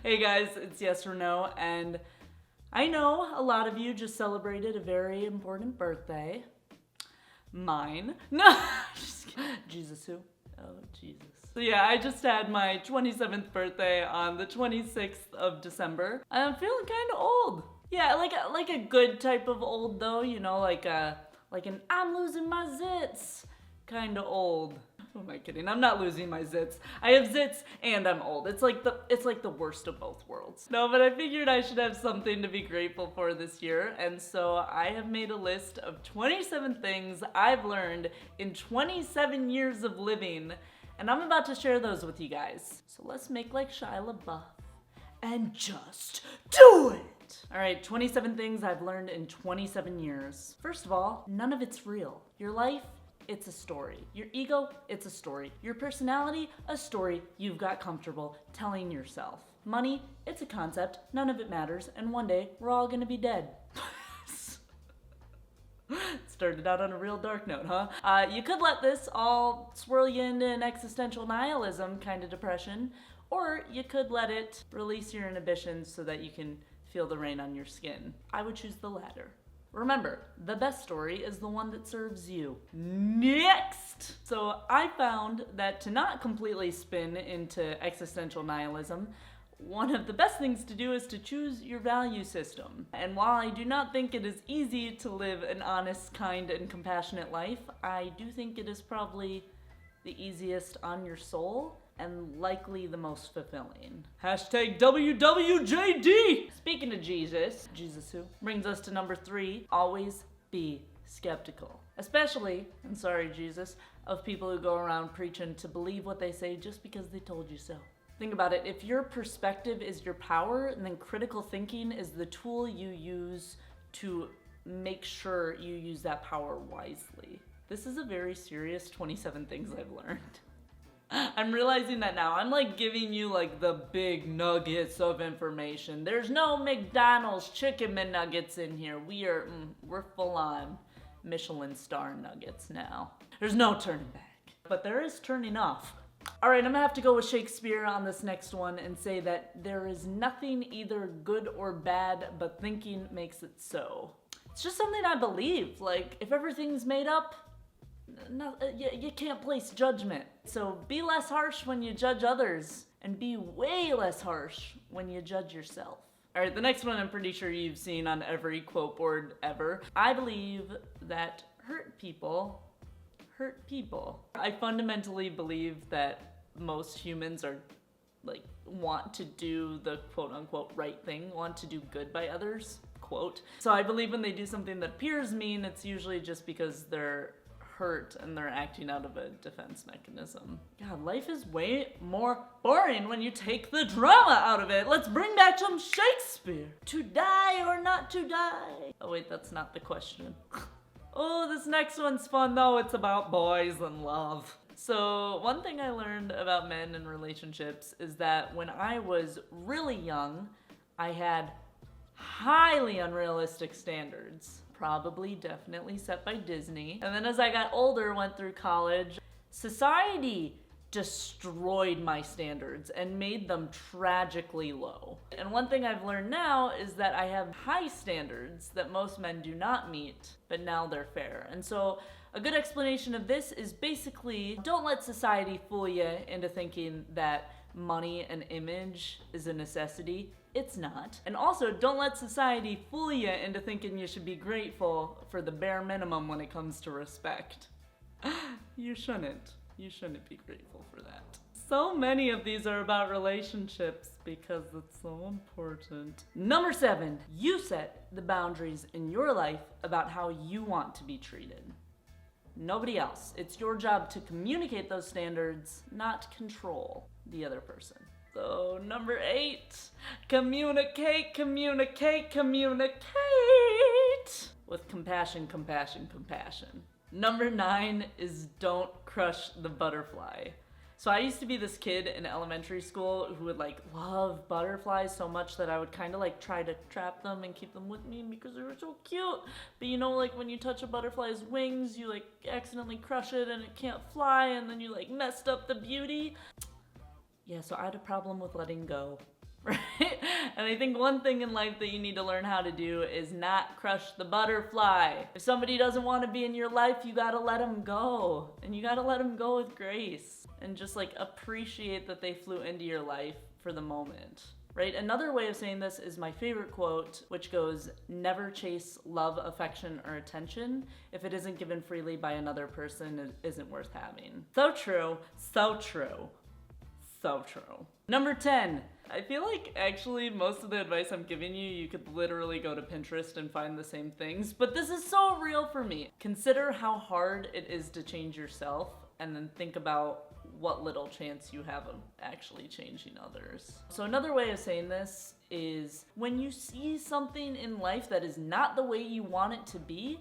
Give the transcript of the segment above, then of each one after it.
Hey guys, it's Yes or No, and I know a lot of you just celebrated a very important birthday. Mine. No, just kidding. Jesus who? Oh, Jesus. So yeah, I just had my 27th birthday on the 26th of December. I'm feeling kind of old. Yeah, like a good type of old though, you know, like an I'm losing my zits kind of old. Who am I kidding? I'm not losing my zits. I have zits and I'm old. It's like the worst of both worlds. No, but I figured I should have something to be grateful for this year, and so I have made a list of 27 things I've learned in 27 years of living, and I'm about to share those with you guys. So let's make like Shia LaBeouf and just do it! Alright, 27 things I've learned in 27 years. First of all, none of it's real. Your life, it's a story. Your ego, it's a story. Your personality, a story you've got comfortable telling yourself. Money, it's a concept, none of it matters, and one day we're all gonna be dead. Started out on a real dark note, huh? You could let this all swirl you into an existential nihilism kind of depression, or you could let it release your inhibitions so that you can feel the rain on your skin. I would choose the latter. Remember, the best story is the one that serves you. Next! So I found that to not completely spin into existential nihilism, one of the best things to do is to choose your value system. And while I do not think it is easy to live an honest, kind, and compassionate life, I do think it is probably the easiest on your soul and likely the most fulfilling. Hashtag WWJD! Speaking of Jesus who, brings us to number 3, always be skeptical. Especially, and sorry Jesus, of people who go around preaching to believe what they say just because they told you so. Think about it, if your perspective is your power, then critical thinking is the tool you use to make sure you use that power wisely. This is a very serious 27 things I've learned. I'm realizing that now. I'm like giving you like the big nuggets of information. There's no McDonald's chicken McNuggets in here. We're full on Michelin star nuggets now. There's no turning back, but there is turning off. All right, I'm gonna have to go with Shakespeare on this next one and say that there is nothing either good or bad, but thinking makes it so. It's just something I believe. Like, if everything's made up, you can't place judgment. So be less harsh when you judge others, and be way less harsh when you judge yourself. All right, the next one I'm pretty sure you've seen on every quote board ever. I believe that hurt people hurt people. I fundamentally believe that most humans are want to do the quote unquote right thing, want to do good by others, quote. So I believe when they do something that appears mean, it's usually just because they're hurt and they're acting out of a defense mechanism. God, life is way more boring when you take the drama out of it. Let's bring back some Shakespeare. To die or not to die? Oh wait, that's not the question. Oh, this next one's fun though. It's about boys and love. So one thing I learned about men and relationships is that when I was really young, I had highly unrealistic standards. Probably, definitely set by Disney. And then as I got older, went through college, society destroyed my standards and made them tragically low. And one thing I've learned now is that I have high standards that most men do not meet, but now they're fair. And so a good explanation of this is basically, don't let society fool you into thinking that money and image is a necessity. It's not. And also, don't let society fool you into thinking you should be grateful for the bare minimum when it comes to respect. You shouldn't. You shouldn't be grateful for that. So many of these are about relationships because it's so important. Number 7, you set the boundaries in your life about how you want to be treated. Nobody else. It's your job to communicate those standards, not control the other person. So number 8, communicate, communicate, communicate with compassion, compassion, compassion. Number 9 is don't crush the butterfly. So I used to be this kid in elementary school who would love butterflies so much that I would kind of try to trap them and keep them with me because they were so cute. But you know, when you touch a butterfly's wings, you accidentally crush it and it can't fly, and then you messed up the beauty. Yeah, so I had a problem with letting go. right? And I think one thing in life that you need to learn how to do is not crush the butterfly. If somebody doesn't want to be in your life, you gotta let them go. And you gotta let them go with grace. And just like appreciate that they flew into your life for the moment. Right? Another way of saying this is my favorite quote, which goes, never chase love, affection, or attention. If it isn't given freely by another person, it isn't worth having. So true, so true, so true. Number 10. I feel like actually most of the advice I'm giving you could literally go to Pinterest and find the same things, but this is so real for me. Consider how hard it is to change yourself, and then think about what little chance you have of actually changing others. So another way of saying this is when you see something in life that is not the way you want it to be,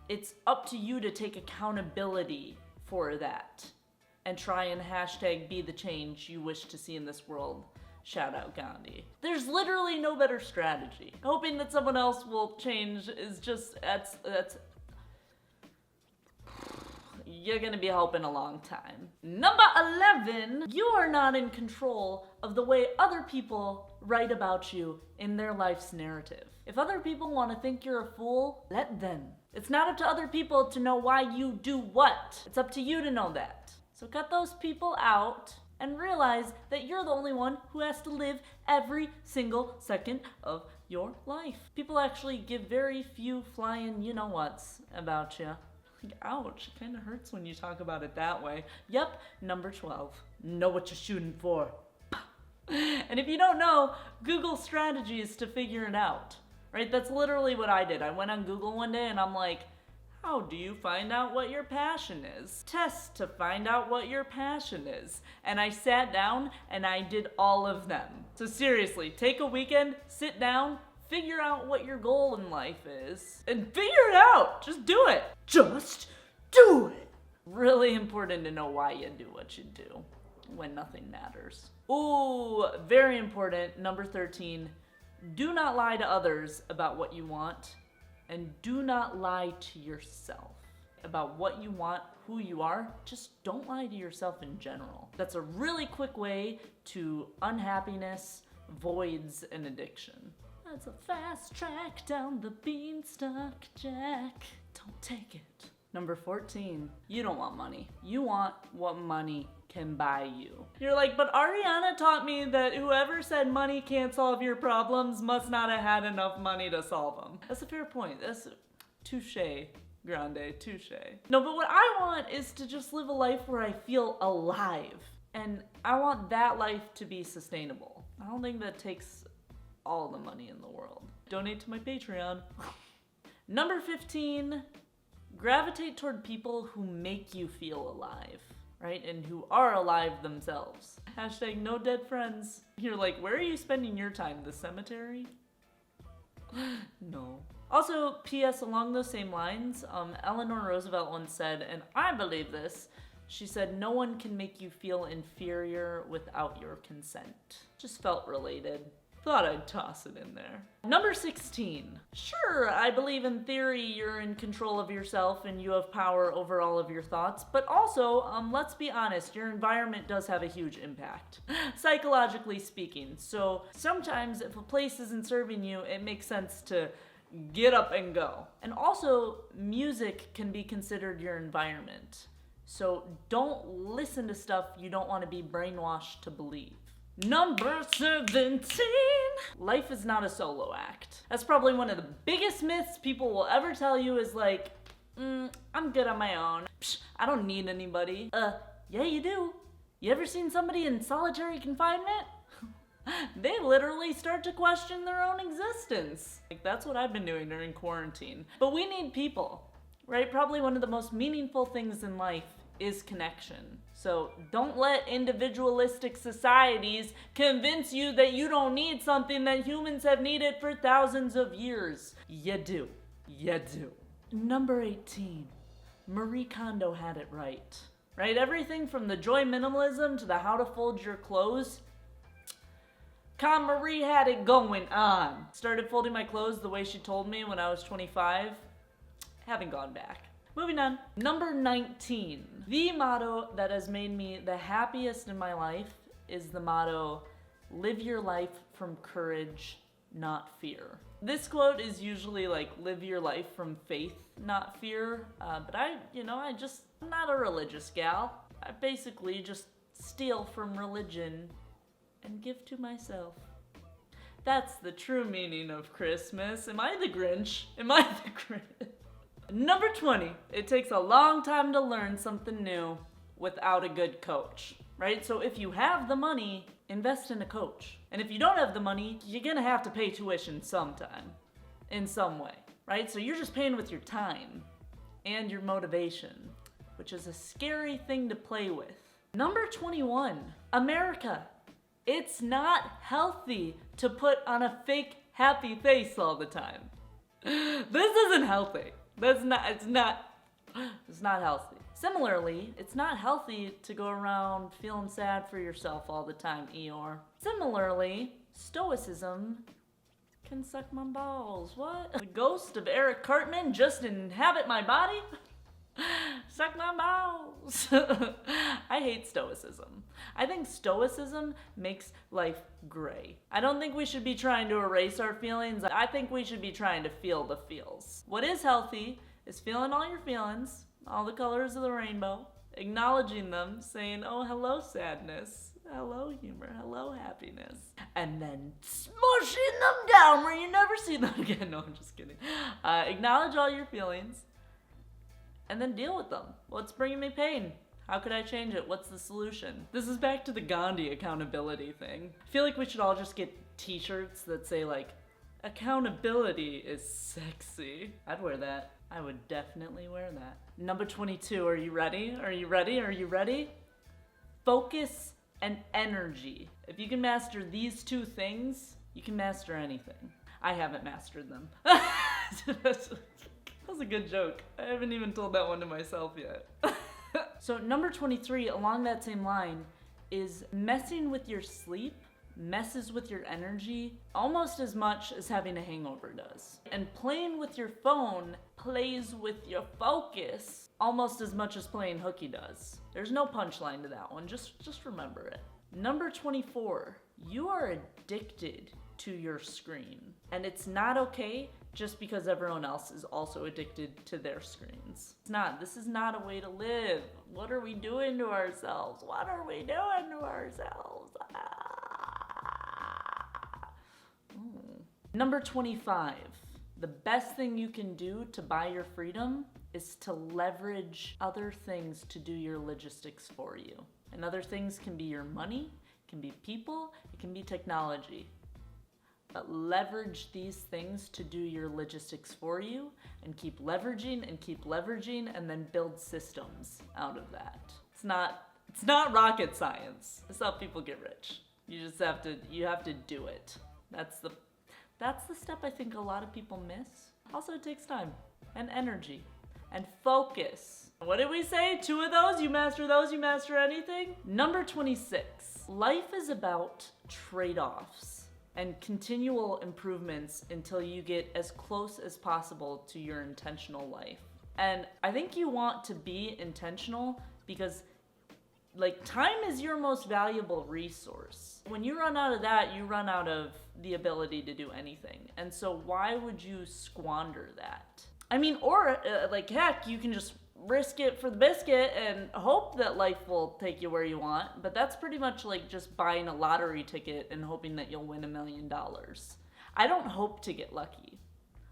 it's up to you to take accountability for that and try and hashtag be the change you wish to see in this world. Shout out Gandhi. There's literally no better strategy. Hoping that someone else will change is just, that's you're gonna be hoping a long time. Number 11, you are not in control of the way other people write about you in their life's narrative. If other people want to think you're a fool, let them. It's not up to other people to know why you do what. It's up to you to know that. So cut those people out and realize that you're the only one who has to live every single second of your life. People actually give very few flying you-know-whats about you. Ouch, it kind of hurts when you talk about it that way. Yep, number 12. Know what you're shooting for. And if you don't know, Google strategies to figure it out. Right? That's literally what I did. I went on Google one day and I'm like, how do you find out what your passion is? Test to find out what your passion is. And I sat down and I did all of them. So seriously, take a weekend, sit down, figure out what your goal in life is, and figure it out. Just do it. Just do it. Really important to know why you do what you do when nothing matters. Ooh, very important. Number 13, do not lie to others about what you want, and do not lie to yourself about what you want, who you are. Just don't lie to yourself in general. That's a really quick way to unhappiness, voids, and addiction. It's a fast track down the beanstalk, Jack. Don't take it. Number 14, you don't want money. You want what money can buy you. You're like, but Ariana taught me that whoever said money can't solve your problems must not have had enough money to solve them. That's a fair point. That's touche, grande, touche. No, but what I want is to just live a life where I feel alive. And I want that life to be sustainable. I don't think that takes all the money in the world. Donate to my Patreon. Number 15, gravitate toward people who make you feel alive, right? And who are alive themselves. Hashtag no dead friends. You're like, where are you spending your time? The cemetery? No. Also, P.S. along those same lines, Eleanor Roosevelt once said, and I believe this, she said, no one can make you feel inferior without your consent. Just felt related. Thought I'd toss it in there. Number 16. Sure, I believe in theory you're in control of yourself and you have power over all of your thoughts, but also, let's be honest, your environment does have a huge impact, psychologically speaking. So sometimes if a place isn't serving you, it makes sense to get up and go. And also, music can be considered your environment. So don't listen to stuff you don't want to be brainwashed to believe. Number 17. Life is not a solo act. That's probably one of the biggest myths people will ever tell you is like, I'm good on my own. Psh, I don't need anybody. Yeah, you do. You ever seen somebody in solitary confinement? They literally start to question their own existence. Like, that's what I've been doing during quarantine. But we need people, right? Probably one of the most meaningful things in life is connection. So don't let individualistic societies convince you that you don't need something that humans have needed for thousands of years. You do. You do. Number 18. Marie Kondo had it right. Right? Everything from the joy minimalism to the how to fold your clothes. Con Marie had it going on. Started folding my clothes the way she told me when I was 25. Haven't gone back. Moving on. Number 19. The motto that has made me the happiest in my life is the motto, live your life from courage, not fear. This quote is usually like, live your life from faith, not fear. But I'm not a religious gal. I basically just steal from religion and give to myself. That's the true meaning of Christmas. Am I the Grinch? Am I the Grinch? Number 20, it takes a long time to learn something new without a good coach, right? So if you have the money, invest in a coach. And if you don't have the money, you're gonna have to pay tuition sometime, in some way, right? So you're just paying with your time and your motivation, which is a scary thing to play with. Number 21, America. It's not healthy to put on a fake happy face all the time. This isn't healthy. It's not healthy. Similarly, it's not healthy to go around feeling sad for yourself all the time, Eeyore. Similarly, stoicism can suck my balls. What? The ghost of Eric Cartman just inhabit my body? Suck my balls. I hate stoicism. I think stoicism makes life gray. I don't think we should be trying to erase our feelings. I think we should be trying to feel the feels. What is healthy is feeling all your feelings, all the colors of the rainbow, acknowledging them, saying, oh, hello, sadness, hello, humor, hello, happiness, and then smushing them down where you never see them again. No, I'm just kidding. Acknowledge all your feelings, and then deal with them. What's bringing me pain? How could I change it? What's the solution? This is back to the Gandhi accountability thing. I feel like we should all just get t-shirts that say like, accountability is sexy. I'd wear that. I would definitely wear that. Number 22, are you ready? Are you ready? Are you ready? Focus and energy. If you can master these two things, you can master anything. I haven't mastered them. That was a good joke. I haven't even told that one to myself yet. So number 23, along that same line, is messing with your sleep messes with your energy almost as much as having a hangover does. And playing with your phone plays with your focus almost as much as playing hooky does. There's no punchline to that one, just remember it. Number 24, you are addicted to your screen. And it's not okay just because everyone else is also addicted to their screens. This is not a way to live. What are we doing to ourselves? What are we doing to ourselves? Number 25, the best thing you can do to buy your freedom is to leverage other things to do your logistics for you. And other things can be your money, it can be people, it can be technology. But leverage these things to do your logistics for you and keep leveraging and then build systems out of that. It's not rocket science. That's how people get rich. You have to do it. That's the step I think a lot of people miss. Also, it takes time and energy and focus. What did we say? 2 of those, you master anything? Number 26, life is about trade-offs and continual improvements until you get as close as possible to your intentional life. And I think you want to be intentional because time is your most valuable resource. When you run out of that, you run out of the ability to do anything. And so why would you squander that? I mean, or heck, you can just risk it for the biscuit and hope that life will take you where you want. But that's pretty much like just buying a lottery ticket and hoping that you'll win $1 million. I don't hope to get lucky.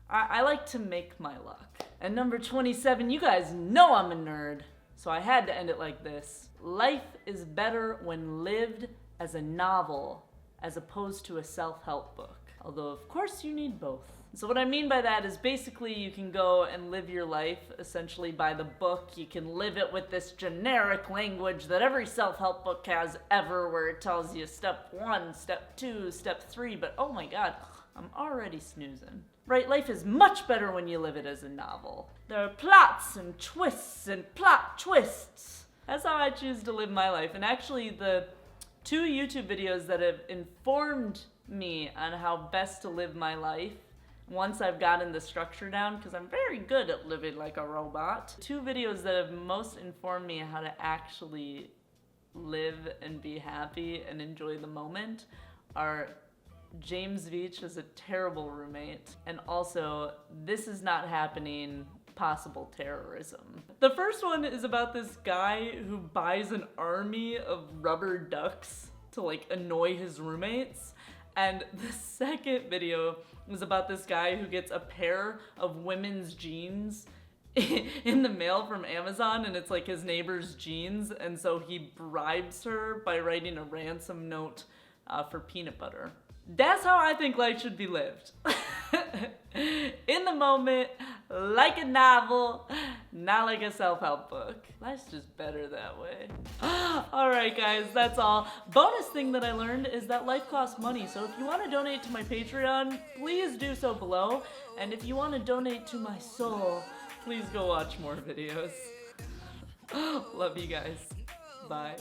I like to make my luck. And number 27, you guys know I'm a nerd, so I had to end it like this. Life is better when lived as a novel as opposed to a self-help book. Although, of course, you need both. So what I mean by that is basically you can go and live your life essentially by the book. You can live it with this generic language that every self-help book has ever, where it tells you step 1, step 2, step 3, but oh my god, I'm already snoozing. Right, life is much better when you live it as a novel. There are plots and twists and plot twists. That's how I choose to live my life. And actually the 2 YouTube videos that have informed me on how best to live my life once I've gotten the structure down, because I'm very good at living like a robot. 2 videos that have most informed me how to actually live and be happy and enjoy the moment are James Veach is a terrible roommate, and also this is not happening, possible terrorism. The first one is about this guy who buys an army of rubber ducks to like annoy his roommates. And the second video is about this guy who gets a pair of women's jeans in the mail from Amazon, and it's like his neighbor's jeans, and so he bribes her by writing a ransom note for peanut butter. That's how I think life should be lived. In the moment, like a novel, not like a self-help book. Life's just better that way. Alright guys, that's all. Bonus thing that I learned is that life costs money, so if you want to donate to my Patreon, please do so below. And if you want to donate to my soul, please go watch more videos. Love you guys. Bye.